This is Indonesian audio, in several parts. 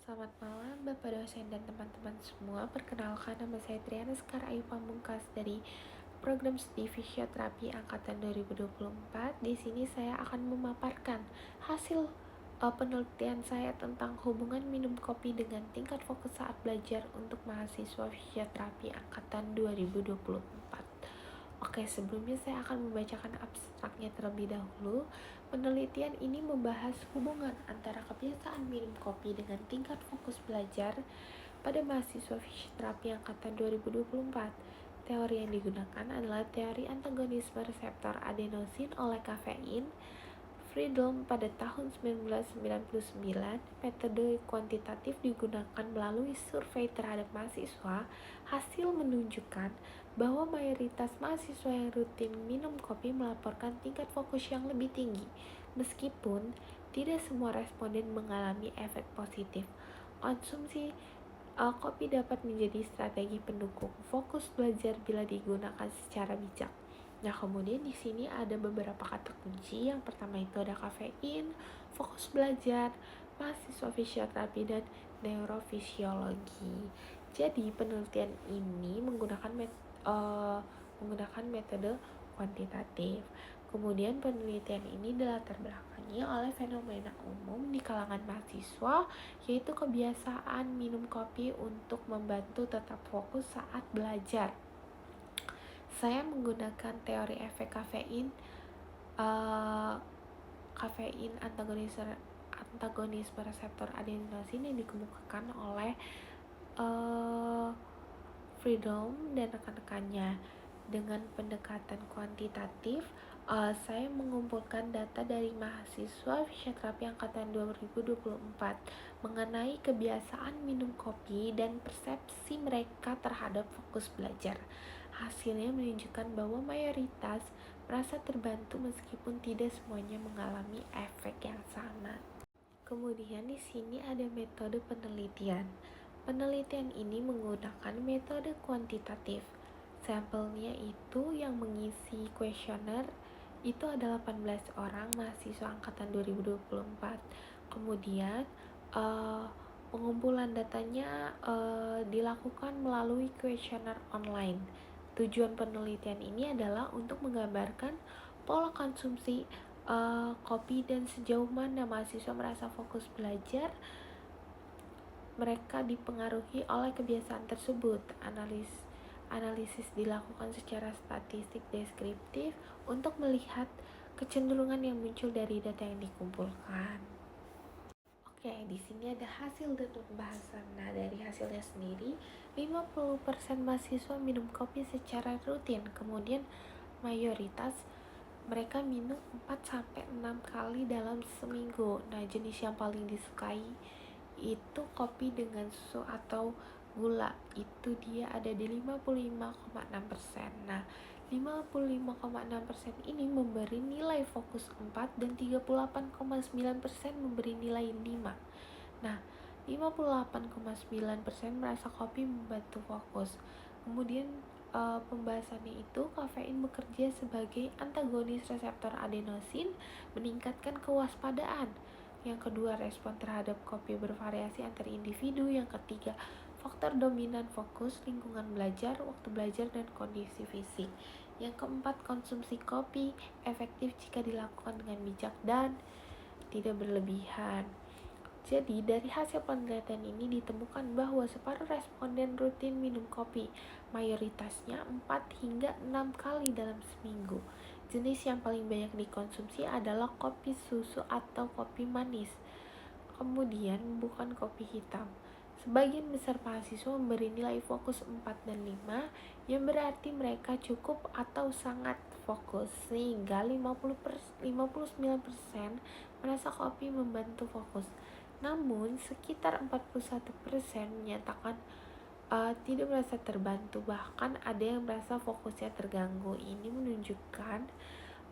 Selamat malam Bapak dosen dan teman-teman semua. Perkenalkan, nama saya Triana Sekar Ayu Pamungkas dari Program Studi Fisioterapi Angkatan 2024. Di sini saya akan memaparkan hasil penelitian saya tentang hubungan minum kopi dengan tingkat fokus saat belajar untuk mahasiswa fisioterapi Angkatan 2024. Oke, sebelumnya saya akan membacakan abstraknya terlebih dahulu. Penelitian ini membahas hubungan antara kebiasaan minum kopi dengan tingkat fokus belajar pada mahasiswa fisioterapi angkatan 2024. Teori yang digunakan adalah teori antagonisme reseptor adenosin oleh kafein. Friedel pada tahun 1999, metode kuantitatif digunakan melalui survei terhadap mahasiswa. Hasil menunjukkan bahwa mayoritas mahasiswa yang rutin minum kopi melaporkan tingkat fokus yang lebih tinggi, meskipun tidak semua responden mengalami efek positif. Konsumsi kopi dapat menjadi strategi pendukung fokus belajar bila digunakan secara bijak. Nah, kemudian di sini ada beberapa kata kunci. Yang pertama itu ada kafein, fokus belajar, mahasiswa fisioterapi, dan neurofisiologi. Jadi, penelitian ini menggunakan metode kuantitatif. Kemudian penelitian ini dilatar belakangi oleh fenomena umum di kalangan mahasiswa, yaitu kebiasaan minum kopi untuk membantu tetap fokus saat belajar. Saya menggunakan teori efek kafein antagonisme reseptor adenosin yang dikemukakan oleh Friedel dan rekan-rekannya. Dengan pendekatan kuantitatif, saya mengumpulkan data dari mahasiswa fisioterapi angkatan 2024 mengenai kebiasaan minum kopi dan persepsi mereka terhadap fokus belajar. Hasilnya menunjukkan bahwa mayoritas merasa terbantu meskipun tidak semuanya mengalami efek yang sama. Kemudian di sini ada metode penelitian. Penelitian ini menggunakan metode kuantitatif. Sampelnya itu yang mengisi kuesioner itu adalah 18 orang mahasiswa angkatan 2024. Kemudian pengumpulan datanya dilakukan melalui kuesioner online. Tujuan penelitian ini adalah untuk menggambarkan pola konsumsi kopi dan sejauh mana mahasiswa merasa fokus belajar. Mereka dipengaruhi oleh kebiasaan tersebut. Analisis dilakukan secara statistik deskriptif untuk melihat kecenderungan yang muncul dari data yang dikumpulkan. Oke, di sini ada hasil dan pembahasan. Nah, dari hasilnya sendiri, 50% mahasiswa minum kopi secara rutin. Kemudian mayoritas mereka minum 4-6 kali dalam seminggu. Nah, jenis yang paling disukai itu kopi dengan susu atau gula. Itu dia ada di 55,6%. Nah, 55,6% ini memberi nilai fokus 4 dan 38,9% memberi nilai 5. Nah, 58,9% merasa kopi membantu fokus. Kemudian pembahasannya itu, kafein bekerja sebagai antagonis reseptor adenosin, meningkatkan kewaspadaan. Yang kedua, respon terhadap kopi bervariasi antar individu. Yang ketiga, faktor dominan fokus, lingkungan belajar, waktu belajar, dan kondisi fisik. Yang keempat, konsumsi kopi efektif jika dilakukan dengan bijak dan tidak berlebihan. Jadi, dari hasil penelitian ini ditemukan bahwa separuh responden rutin minum kopi, mayoritasnya 4 hingga 6 kali dalam seminggu. Jenis yang paling banyak dikonsumsi adalah kopi susu atau kopi manis. Kemudian, bukan kopi hitam. Sebagian besar mahasiswa memberi nilai fokus 4 dan 5, yang berarti mereka cukup atau sangat fokus, sehingga 59% merasa kopi membantu fokus. Namun, sekitar 41% menyatakan tidak merasa terbantu, bahkan ada yang merasa fokusnya terganggu. Ini menunjukkan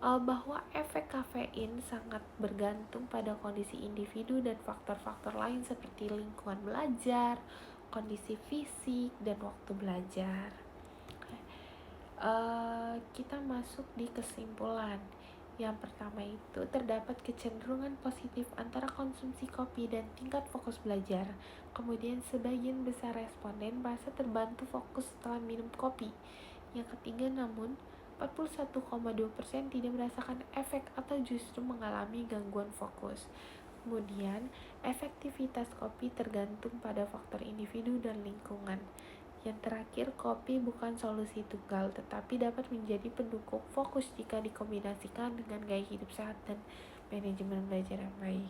bahwa efek kafein sangat bergantung pada kondisi individu dan faktor-faktor lain seperti lingkungan belajar, kondisi fisik, dan waktu belajar. Kita masuk di kesimpulan. Yang pertama itu terdapat kecenderungan positif antara konsumsi kopi dan tingkat fokus belajar. Kemudian sebagian besar responden merasa terbantu fokus setelah minum kopi. Yang ketiga namun 41,2% tidak merasakan efek atau justru mengalami gangguan fokus. Kemudian, efektivitas kopi tergantung pada faktor individu dan lingkungan. Yang terakhir, kopi bukan solusi tunggal, tetapi dapat menjadi pendukung fokus jika dikombinasikan dengan gaya hidup sehat dan manajemen belajar yang baik.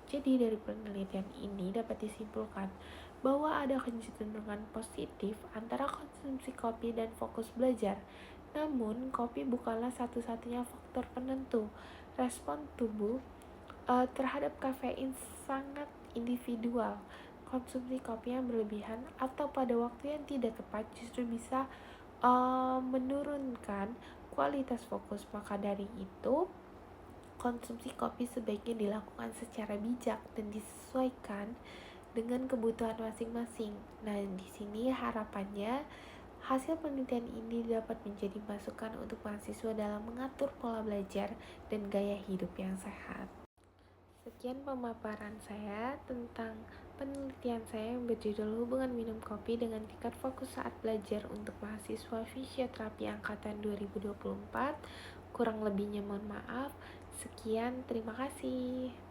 Jadi, dari penelitian ini dapat disimpulkan bahwa ada kecenderungan positif antara konsumsi kopi dan fokus belajar. Namun, kopi bukanlah satu-satunya faktor penentu. Respon tubuh terhadap kafein sangat individual. Konsumsi kopi yang berlebihan atau pada waktu yang tidak tepat justru bisa menurunkan kualitas fokus. Maka dari itu, konsumsi kopi sebaiknya dilakukan secara bijak dan disesuaikan dengan kebutuhan masing-masing. Nah, di sini harapannya hasil penelitian ini dapat menjadi masukan untuk mahasiswa dalam mengatur pola belajar dan gaya hidup yang sehat. Sekian pemaparan saya tentang penelitian saya yang berjudul Hubungan Minum Kopi dengan Tingkat Fokus Saat Belajar untuk Mahasiswa Fisioterapi Angkatan 2024. Kurang lebihnya mohon maaf. Sekian, terima kasih.